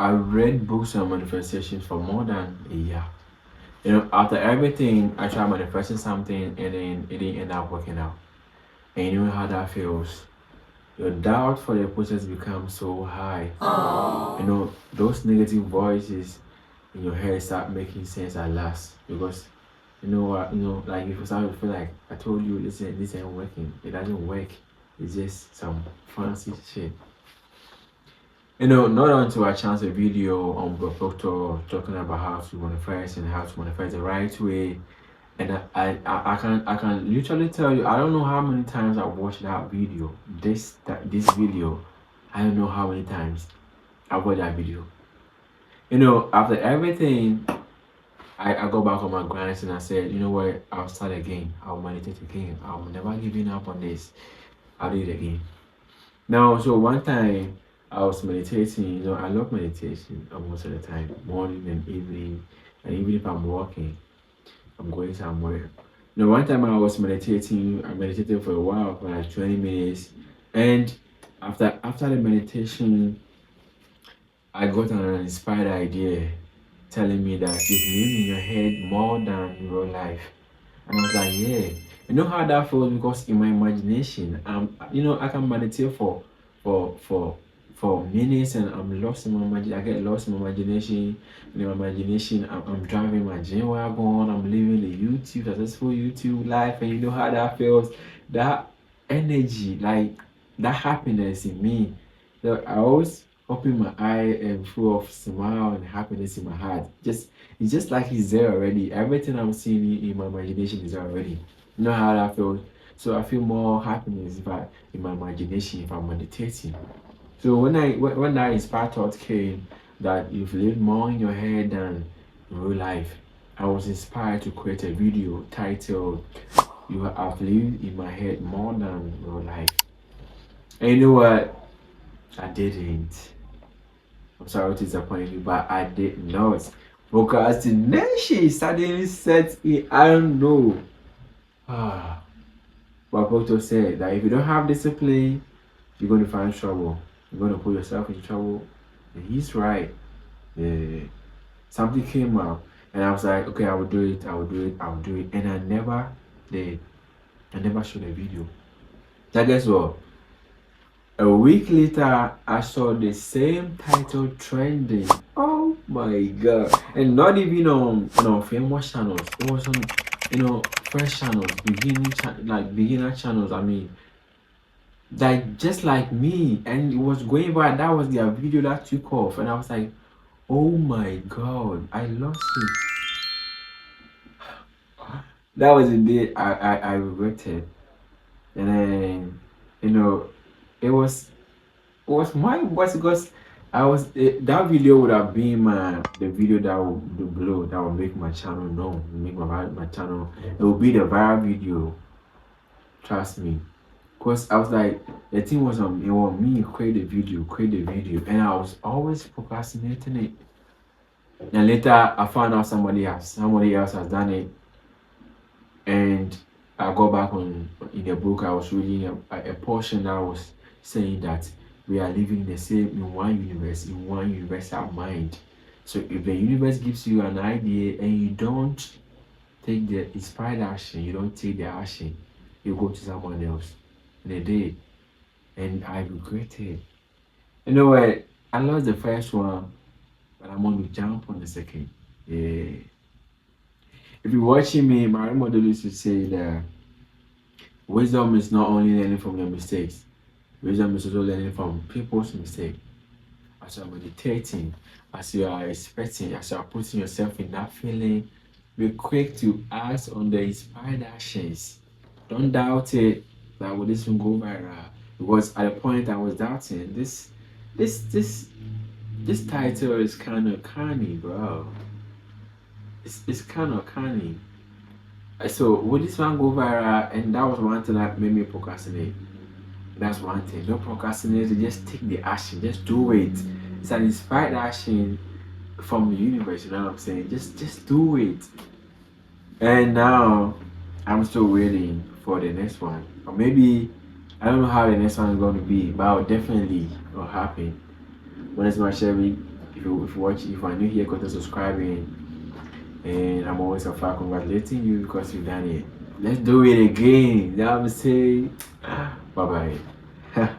I read books on manifestation for more than a year. After everything, I tried manifesting something and then it didn't end up working out. And you know how that feels. Your doubt for the process becomes so high. Those negative voices in your head start making sense at last because you know what, like if you start to feel like I told you this ain't working, it doesn't work. It's just some fancy shit. Not until I chance a video on Bob Proctor talking about how to manifest and how to manifest the right way. And I can literally tell you I don't know how many times I watched that video. This video, I don't know how many times I watched that video. After everything, I go back on my grind and I said, you know what, I'll start again. I'll meditate again. I'm never giving up on this. I'll do it again. Now, so one time I was meditating. I love meditation most of the time, morning and evening, and even if I'm walking, I'm going somewhere. One time I was meditating. I meditated for a while, for like 20 minutes, and after the meditation, I got an inspired idea telling me that you live in your head more than in real life. And I was like, yeah. You know how that feels because in my imagination, I can meditate for minutes and I'm lost in my imagination. I get lost in my imagination. In my imagination, I'm driving my G wagon. I'm living the successful YouTube life, and you know how that feels. That energy, like that happiness in me. So I always open my eye and full of smile and happiness in my heart. It's just like it's there already. Everything I'm seeing in my imagination is there already. You know how that feels. So I feel more happiness in my imagination if I'm meditating. So when that inspired thought came that you've lived more in your head than in real life, I was inspired to create a video titled "You Have Lived in My Head More Than Real Life." And you know what? I didn't. I'm sorry to disappoint you, but I did not. Procrastination suddenly set in. I don't know. But Proctor said that if you don't have discipline, you're going to find trouble. You're going to put yourself in trouble. And he's right. Yeah. Something came up, and I was like, okay, I will do it. I will do it. I will do it. And I never did. I never showed a video. So guess what? A week later, I saw the same title trending. Oh my god! And not even on famous channels. It was on fresh channels, beginner channels. I mean, like just like me, and it was going by. That was their video that took off, and I was like, oh my god, I lost it. That was the day I regretted, and then it was my voice because that video would have been the video that would blow, that would make my channel known, make my channel. It would be the viral video. Trust me, because I was like, the thing was on me create the video, and I was always procrastinating it. And later I found out somebody else has done it, and I go back in the book I was reading a portion that was saying that we are living in one universal mind. So if the universe gives you an idea and you don't take the inspired action, you don't take the action, you go to someone else. And they did. And I regret it. You know what? I lost the first one, but I'm going to jump on the second. Yeah. If you're watching me, my role model used to say that wisdom is not only learning from your mistakes, wisdom is also learning from people's mistakes. As you're meditating, as you are expecting, as you are putting yourself in that feeling, be quick to act on the inspired actions. Don't doubt it that will this one go viral. Because at the point I was doubting, this title is kind of canny, bro. It's kind of canny. So will this one go viral? And that was one thing that made me procrastinate. That's one thing. Don't procrastinate. Just take the action. Just do it. It's an inspired action from the universe. You know what I'm saying? Just do it. And now I'm still waiting for the next one. Or maybe I don't know how the next one is going to be, but I'll definitely will happen. When it's my Chevy, if if you watch, if you are new here, consider subscribing. And I'm always a far congratulating you because you've done it. Let's do it again. That I'm saying, bye bye.